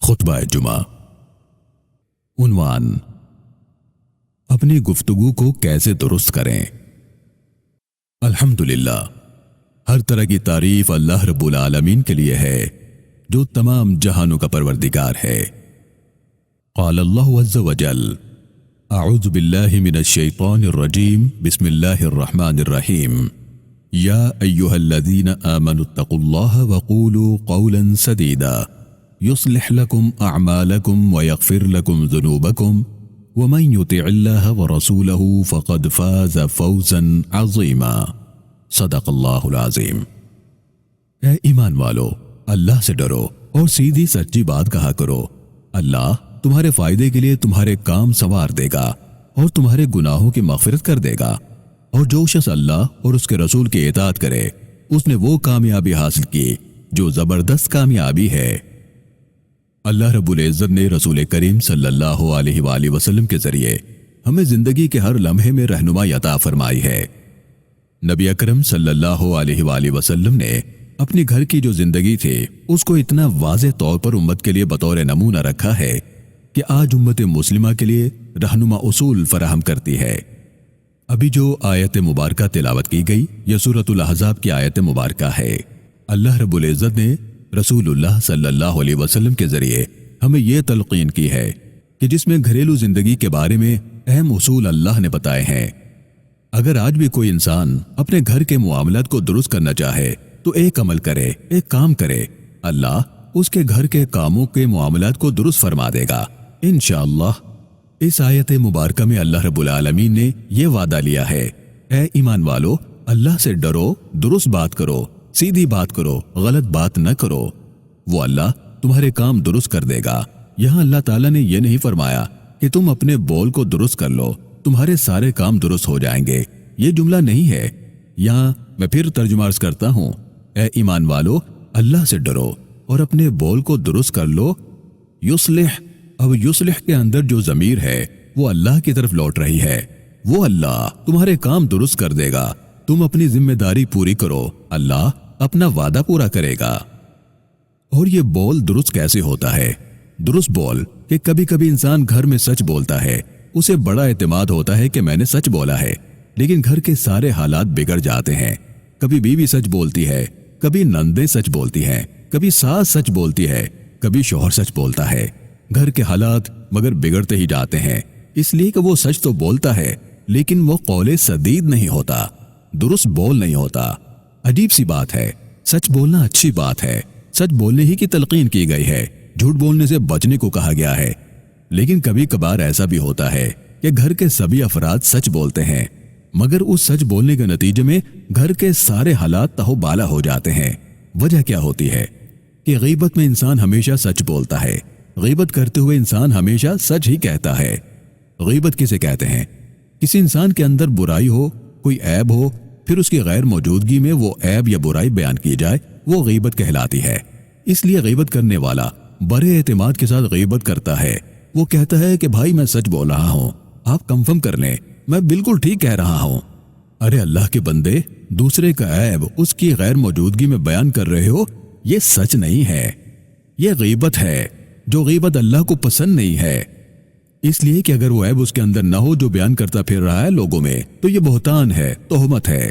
خطبہ جمعہ۔ عنوان: اپنی گفتگو کو کیسے درست کریں۔ الحمدللہ، ہر طرح کی تعریف اللہ رب العالمین کے لیے ہے جو تمام جہانوں کا پروردگار ہے۔ قال اللہ عز وجل: اعوذ باللہ من الشیطان الرجیم، بسم اللہ الرحمن الرحیم۔ یا ایہا الذین آمنوا اتقوا اللہ وقولوا قولا سدیدا یصلح لکم اعمالکم ویغفر لکم ذنوبکم ومن یطع اللہ ورسولہ فقد فاز فوزا عظیما۔ صدق اللہ العظیم۔ اے ایمان والو، اللہ سے ڈرو اور سیدھی سچی بات کہا کرو۔ اللہ تمہارے فائدے کے لیے تمہارے کام سنوار دے گا اور تمہارے گناہوں کی مغفرت کر دے گا، اور جو شخص اللہ اور اس کے رسول کی اطاعت کرے اس نے وہ کامیابی حاصل کی جو زبردست کامیابی ہے۔ اللہ رب العزت نے رسول کریم صلی اللہ علیہ وآلہ وسلم کے ذریعے ہمیں زندگی کے ہر لمحے میں رہنمائی عطا فرمائی ہے۔ نبی اکرم صلی اللہ علیہ وآلہ وسلم نے اپنی گھر کی جو زندگی تھی اس کو اتنا واضح طور پر امت کے لیے بطور نمونہ رکھا ہے کہ آج امت مسلمہ کے لیے رہنما اصول فراہم کرتی ہے۔ ابھی جو آیت مبارکہ تلاوت کی گئی یہ سورۃ الاحزاب کی آیت مبارکہ ہے۔ اللہ رب العزت نے رسول اللہ صلی اللہ علیہ وسلم کے ذریعے ہمیں یہ تلقین کی ہے کہ جس میں گھریلو زندگی کے بارے میں اہم اصول اللہ نے بتائے ہیں۔ اگر آج بھی کوئی انسان اپنے گھر کے معاملات کو درست کرنا چاہے تو ایک عمل کرے، ایک کام کرے، اللہ اس کے گھر کے کاموں کے معاملات کو درست فرما دے گا انشاءاللہ۔ اس آیت مبارکہ میں اللہ رب العالمین نے یہ وعدہ لیا ہے: اے ایمان والو، اللہ سے ڈرو، درست بات کرو، سیدھی بات کرو، غلط بات نہ کرو، وہ اللہ تمہارے کام درست کر دے گا۔ یہاں اللہ تعالیٰ نے یہ نہیں فرمایا کہ تم اپنے بول کو درست کر لو، تمہارے سارے کام درست ہو جائیں گے، یہ جملہ نہیں ہے۔ یہاں میں پھر ترجمہ عرض کرتا ہوں: اے ایمان والو، اللہ سے ڈرو اور اپنے بول کو درست کر لو۔ یصلح، اب یصلح کے اندر جو ضمیر ہے وہ اللہ کی طرف لوٹ رہی ہے۔ وہ اللہ تمہارے کام درست کر دے گا، تم اپنی ذمہ داری پوری کرو، اللہ اپنا وعدہ پورا کرے گا۔ اور یہ بول درست کیسے ہوتا ہے؟ درست بول کہ کبھی کبھی انسان گھر میں سچ بولتا ہے، اسے بڑا اعتماد ہوتا ہے کہ میں نے سچ بولا ہے، لیکن گھر کے سارے حالات بگڑ جاتے ہیں۔ کبھی بیوی سچ بولتی ہے، کبھی نندیں سچ بولتی ہیں، کبھی ساس سچ بولتی ہے، کبھی شوہر سچ بولتا ہے۔ گھر کے حالات مگر بگڑتے ہی جاتے ہیں، اس لیے کہ وہ سچ تو بولتا ہے لیکن وہ قول سدید نہیں ہوتا، درست بول نہیں ہوتا۔ عجیب سی بات ہے، سچ بولنا اچھی بات ہے، سچ بولنے ہی کی تلقین کی گئی ہے، جھوٹ بولنے سے بچنے کو کہا گیا ہے، لیکن کبھی کبھار ایسا بھی ہوتا ہے کہ گھر کے سبھی افراد سچ بولتے ہیں، مگر اس سچ بولنے کے نتیجے میں گھر کے سارے حالات تہو بالا ہو جاتے ہیں۔ وجہ کیا ہوتی ہے؟ کہ غیبت میں انسان ہمیشہ سچ بولتا ہے، غیبت کرتے ہوئے انسان ہمیشہ سچ ہی کہتا ہے۔ غیبت کسے کہتے ہیں؟ کسی انسان کے اندر برائی ہو، کوئی عیب ہو، پھر اس کی غیر موجودگی میں وہ عیب یا برائی بیان کی جائے، وہ غیبت کہلاتی ہے۔ اس لیے غیبت کرنے والا بڑے اعتماد کے ساتھ غیبت کرتا ہے، وہ کہتا ہے کہ بھائی میں سچ بول رہا ہوں، آپ کنفرم کر لیں، میں بالکل ٹھیک کہہ رہا ہوں۔ ارے اللہ کے بندے، دوسرے کا عیب اس کی غیر موجودگی میں بیان کر رہے ہو، یہ سچ نہیں ہے، یہ غیبت ہے، جو غیبت اللہ کو پسند نہیں ہے۔ اس لیے کہ اگر وہ عیب اس کے اندر نہ ہو جو بیان کرتا پھر رہا ہے لوگوں میں، تو یہ بہتان ہے، تہمت ہے،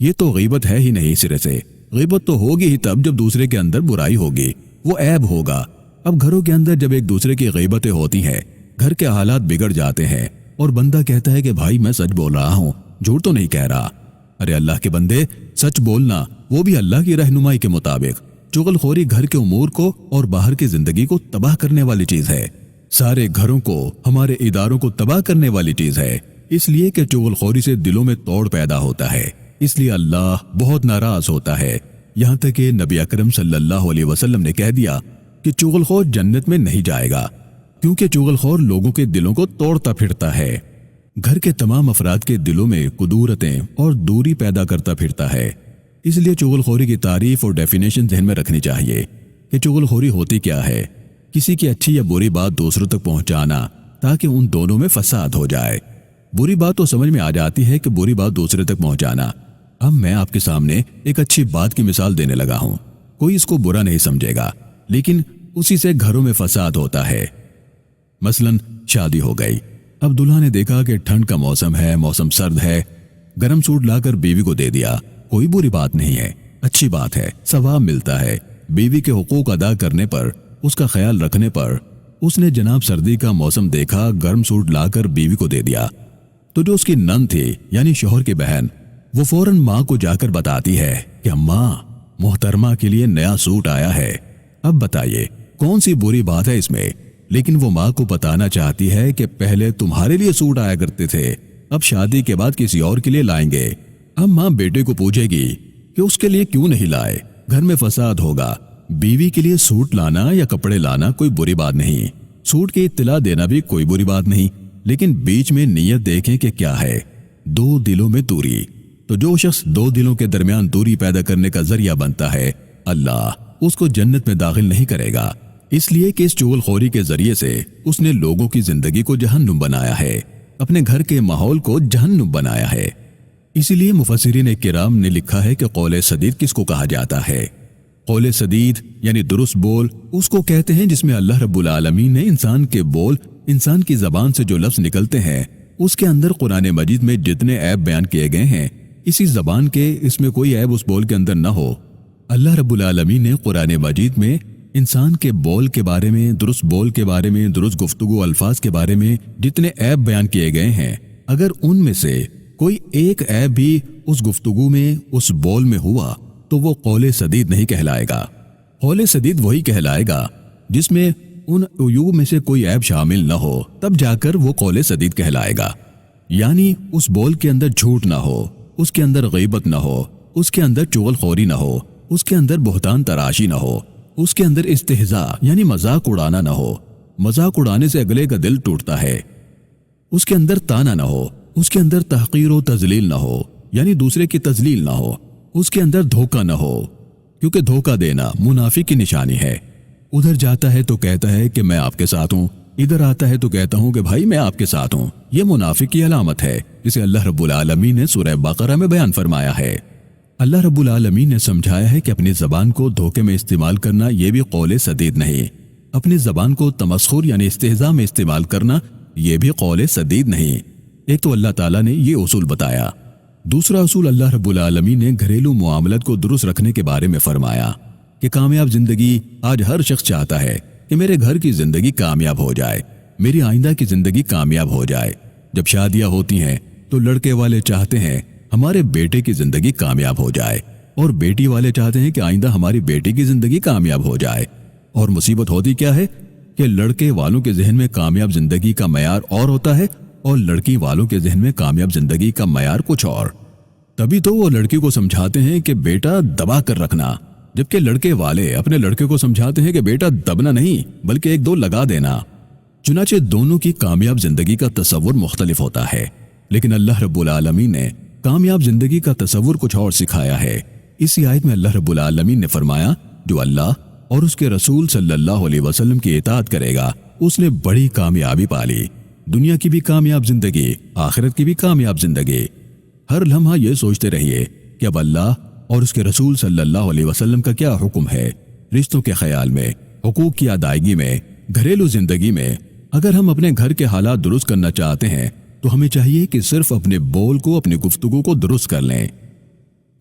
یہ تو غیبت ہے ہی نہیں سرے سے۔ غیبت تو ہوگی ہی تب جب دوسرے کے اندر برائی ہوگی، وہ عیب ہوگا۔ اب گھروں کے اندر جب ایک دوسرے کی غیبتیں ہوتی ہیں، گھر کے حالات بگڑ جاتے ہیں اور بندہ کہتا ہے کہ بھائی میں سچ بول رہا ہوں، جھوٹ تو نہیں کہہ رہا۔ ارے اللہ کے بندے، سچ بولنا وہ بھی اللہ کی رہنمائی کے مطابق۔ چغل خوری گھر کے امور کو اور باہر کی زندگی کو تباہ کرنے والی چیز ہے، سارے گھروں کو، ہمارے اداروں کو تباہ کرنے والی چیز ہے، اس لیے کہ چغل خوری سے دلوں میں توڑ پیدا ہوتا ہے، اس لیے اللہ بہت ناراض ہوتا ہے۔ یہاں تک کہ نبی اکرم صلی اللہ علیہ وسلم نے کہہ دیا کہ چغل خور جنت میں نہیں جائے گا، کیونکہ چغل خور لوگوں کے دلوں کو توڑتا پھرتا ہے، گھر کے تمام افراد کے دلوں میں کدورتیں اور دوری پیدا کرتا پھرتا ہے۔ اس لیے چغل خوری کی تعریف اور ڈیفینیشن ذہن میں رکھنی چاہیے کہ چغل خوری ہوتی کیا ہے۔ کسی کی اچھی یا بری بات دوسروں تک پہنچانا تاکہ ان دونوں میں فساد ہو جائے۔ بری بات تو سمجھ میں آ جاتی ہے کہ بری بات دوسرے تک پہنچانا۔ اب میں آپ کے سامنے ایک اچھی بات کی مثال دینے لگا ہوں، کوئی اس کو برا نہیں سمجھے گا، لیکن उसी से घरों में फसाद होता है। मसलन शादी हो गई, अब दुल्हा ने देखा कि ठंड का मौसम है, मौसम सर्द है, गर्म सूट लाकर बीवी को दे दिया। कोई बुरी बात नहीं है, अच्छी बात है, सवाब मिलता है। बीवी के हुकूक अदा करने पर, उसका ख्याल रखने पर उसने जनाब सर्दी का मौसम देखा, गर्म सूट लाकर बीवी को दे दिया, तो जो उसकी नंद थी यानी शोहर की बहन, वो फौरन माँ को जाकर बताती है कि अम्मा, मोहतरमा के लिए नया सूट आया है। अब बताइए कौन सी बुरी बात है इसमें? लेकिन वो माँ को बताना चाहती है कि पहले तुम्हारे लिए सूट आया करते थे, अब शादी के बाद किसी और के लिए लाएंगे। अब माँ बेटे को पूछेगी कि उसके लिए क्यों नहीं लाए, घर में फसाद होगा। बीवी के लिए सूट लाना या कपड़े लाना कोई बुरी बात नहीं, सूट की इत्तला देना भी कोई बुरी बात नहीं, लेकिन बीच में नीयत देखें कि क्या है। दो दिलों में दूरी, तो जो शख्स दो दिलों के दरमियान दूरी पैदा करने का जरिया बनता है, अल्लाह उसको जन्नत में दाखिल नहीं करेगा, इसलिए कि इस चुगलखोरी के जरिए से उसने लोगों की जिंदगी को जहन्नुम बनाया है, अपने घर के माहौल को जहन्नुम बनाया है। इसीलिए मुफस्सिरीन किराम ने लिखा है कि कौले सदीद किसको कहा जाता है? कौले सदीद यानी दुरुस्त बोल उसको कहते हैं जिसमें अल्लाह रब्बुल आलमीन ने इंसान के बोल, इंसान की जबान से जो लफ्ज निकलते हैं, उसके अंदर कुरान मजीद में जितने ऐब बयान किए गए हैं, इसी जबान के इसमें कोई ऐब उस बोल के अंदर न हो। अल्लाह रब्बुल आलमीन ने कुरान मजीद में इंसान के बोल के बारे में, दुरुस्त बोल के बारे में, दुरुस्त गुफ्तगू अल्फाज के बारे में जितने ऐब बयान किए गए हैं, अगर उनमें से कोई एक ऐब भी उस गुफ्तगू में, उस बोल में हुआ, तो वो कौले सदीद नहीं कहलाएगा। कौले सदीद वही कहलाएगा जिसमें उन उयूब में से कोई ऐब शामिल न हो, तब जाकर वो कौले सदीद कहलाएगा। यानी उस बोल के अंदर झूठ ना हो, उसके अंदर गीबत ना हो, उसके अंदर चुगलखोरी ना हो, उसके अंदर बुहतान तराशी ना हो, उसके अंदर इस्तेहजा यानी मजाक उड़ाना ना हो, मजाक उड़ाने से अगले का दिल टूटता है। उसके अंदर ताना ना हो, उसके अंदर तहकीर व तजलील ना हो, यानी दूसरे की तजलील ना हो, उसके अंदर धोखा ना हो, क्योंकि धोखा देना मुनाफिक की निशानी है। उधर जाता है तो कहता है कि मैं आपके साथ हूँ, इधर आता है तो कहता हूँ कि भाई मैं आपके साथ हूँ। यह मुनाफिक की अलामत है, जिसे अल्लाह रब्बुल आलमीन ने सूरह बकरा में बयान फरमाया है। अल्लाह रब्बुल आलमीन ने समझाया है कि अपनी जबान को धोखे में इस्तेमाल करना यह भी कौले सदीद नहीं, अपनी जबान को तमस्खुर यानी इस्तेहज़ा में इस्तेमाल करना यह भी कौले सदीद नहीं। एक तो अल्लाह ताला ने ये उसूल बताया, दूसरा उसूल अल्लाह रब्बुल आलमीन ने घरेलू मुआमलत को दुरुस्त रखने के बारे में फरमाया कि कामयाब जिंदगी आज हर शख्स चाहता है कि मेरे घर की जिंदगी कामयाब हो जाए, मेरी आइंदा की जिंदगी कामयाब हो जाए। जब शादियां होती हैं तो लड़के वाले चाहते हैं हमारे बेटे की जिंदगी कामयाब हो जाए, और बेटी वाले चाहते हैं कि आइंदा हमारी बेटी की जिंदगी कामयाब हो जाए। और मुसीबत होती क्या है कि लड़के वालों के जहन में कामयाब जिंदगी का मयार और होता है, और लड़की वालों के जहन में कामयाब जिंदगी का मयार कुछ और। तभी तो वो लड़की को समझाते हैं कि बेटा दबा कर रखना, जबकि लड़के वाले अपने लड़के को समझाते हैं कि बेटा दबना नहीं बल्कि एक दो लगा देना। चुनाचे दोनों की कामयाब जिंदगी का तसव्वुर मुख्तलिफ होता है, लेकिन अल्लाह रब्बुल आलमीन ने कामयाब जिंदगी का तसव्वुर कुछ और सिखाया है। इसी आयत में अल्लाह रब्बुल आलमीन ने फरमाया, जो अल्लाह और उसके रसूल सल्लल्लाहु अलैहि वसल्लम की इताअत करेगा उसने बड़ी कामयाबी पाली, दुनिया की भी कामयाब जिंदगी, आखिरत की भी कामयाब जिंदगी। हर लम्हा ये सोचते रहिए कि अब अल्लाह और उसके रसूल सल्लल्लाहु अलैहि वसल्लम का क्या हुक्म है रिश्तों के ख्याल में, हुकूक की अदायगी में, घरेलू जिंदगी में। अगर हम अपने घर के हालात दुरुस्त करना चाहते हैं तो हमें चाहिए कि सिर्फ अपने बोल को, अपनी गुफ्तगू को दुरुस्त कर लें।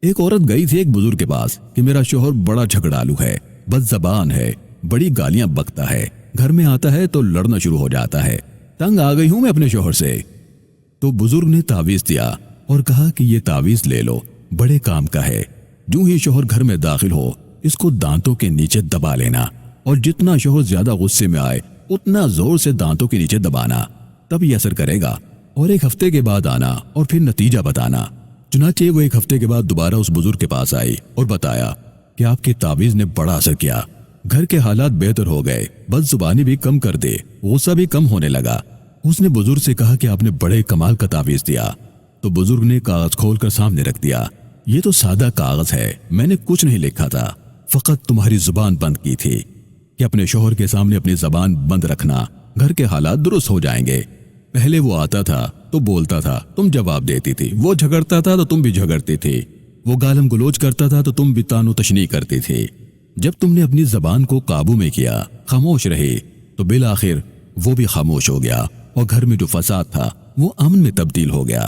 एक औरत गई थी एक बुजुर्ग के पास कि मेरा शोहर बड़ा झगड़ालू है, बदज़बान है, बड़ी गालियां बकता है, घर में आता है तो लड़ना शुरू हो जाता है, तंग आ गई हूं मैं अपने शोहर से। तो बुजुर्ग ने तावीज दिया और कहा कि ये तावीज ले लो, बड़े काम का है। जो ही शोहर घर में दाखिल हो इसको दांतों के नीचे दबा लेना, और जितना शोहर ज्यादा गुस्से में आए उतना जोर से दांतों के नीचे दबाना, तब ये असर करेगा। और एक हफ्ते के बाद आना और फिर नतीजा बताना। चुनाचे वो एक हफ्ते के बाद दोबारा उस बुजुर्ग के पास आई और बताया कि आपकी तावीज ने बड़ा असर किया, घर के हालात बेहतर हो गए, बदजुबानी भी कम कर दे, गुस्सा भी कम होने लगा। उसने बुजुर्ग से कहा कि आपने बड़े कमाल का तावीज दिया। तो बुजुर्ग ने कागज खोलकर सामने रख दिया। ये तो सादा कागज है, मैंने कुछ नहीं लिखा था, फकत तुम्हारी जुबान बंद की थी कि अपने शोहर के सामने अपनी जबान बंद रखना, घर के हालात दुरुस्त हो जाएंगे। पहले वो आता था तो बोलता था, तुम जवाब देती थी, वो झगड़ता था तो तुम भी झगड़ती थी, वो गालम गलोच करता था तो तुम भी तानो तशनी करती थी। جب تم نے اپنی زبان کو قابو میں کیا، خاموش رہے، تو بالآخر وہ بھی خاموش ہو گیا اور گھر میں جو فساد تھا وہ امن میں تبدیل ہو گیا۔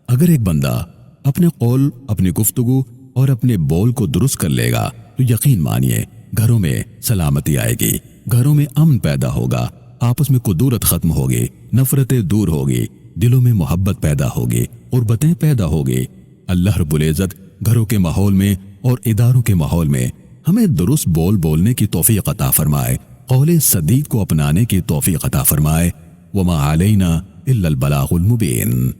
اگر ایک بندہ اپنے قول، اپنی گفتگو اور اپنے بول کو درست کر لے گا تو یقین مانیے گھروں میں سلامتی آئے گی، گھروں میں امن پیدا ہوگا، آپس میں کدورت ختم ہوگی، نفرتیں دور ہوگی، دلوں میں محبت پیدا ہوگی، قربتیں پیدا ہوگی۔ اللہ رب العزت گھروں کے ماحول میں اور اداروں کے ماحول میں ہمیں درست بول بولنے کی توفیق عطا فرمائے، قول سدید کو اپنانے کی توفیق عطا فرمائے۔ وما علینا الا البلاغ المبین۔